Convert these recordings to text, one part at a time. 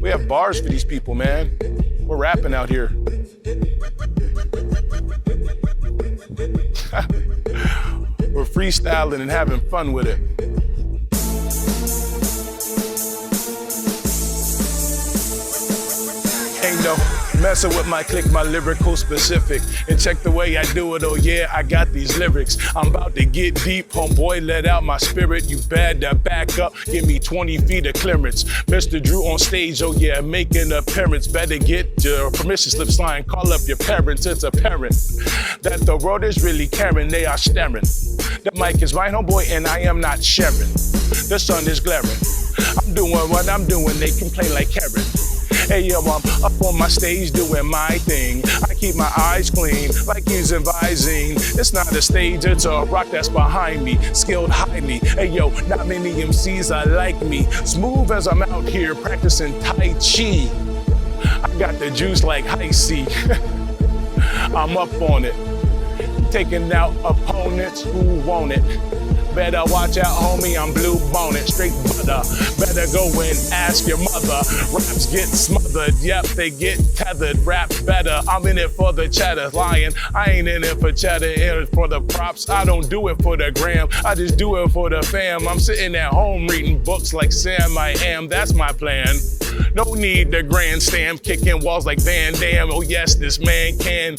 We have bars for these people, man. We're rapping out here. We're freestyling and having fun with it. Ain't no messing with my clique, my lyrical specific. And check the way I do it, oh yeah, I got these lyrics. I'm about to get deep, homeboy, let out my spirit. You better back up, give me 20 feet of clearance. Mr. Drew on stage, oh yeah, make an appearance. Better get your permission slip signed, call up your parents. It's apparent that the world is really caring, they are staring. The mic is mine, homeboy, and I am not sharing. The sun is glaring. I'm doing what I'm doing, they complain like Karen. Hey yo, I'm up on my stage doing my thing. I keep my eyes clean, like using Visine. It's not a stage, it's a rock that's behind me, skilled highly. Hey yo, not many MCs are like me. Smooth as I'm out here practicing Tai Chi. I got the juice like high C. I'm up on it, taking out opponents who want it. Better watch out, homie, I'm blue bonnet, straight butter. Better go and ask your mother. Raps get smothered, yep, they get tethered. Rap better, I'm in it for the cheddar. Lying, I ain't in it for cheddar, in it for the props. I don't do it for the gram, I just do it for the fam. I'm sitting at home reading books like Sam I am, that's my plan. No need to grandstand, kicking walls like Van Damme. Oh yes, this man can.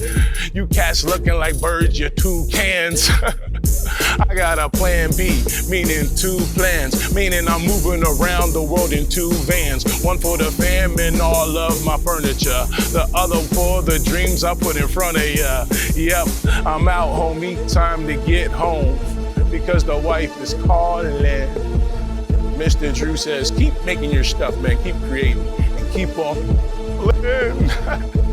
You cats looking like birds, you're toucans. I got a plan B, meaning two plans, meaning I'm moving around the world in two vans. One for the fam and all of my furniture, the other for the dreams I put in front of ya. Yep, I'm out, homie, time to get home, because the wife is calling. Mr. Drew says, keep making your stuff, man, keep creating, and keep on living.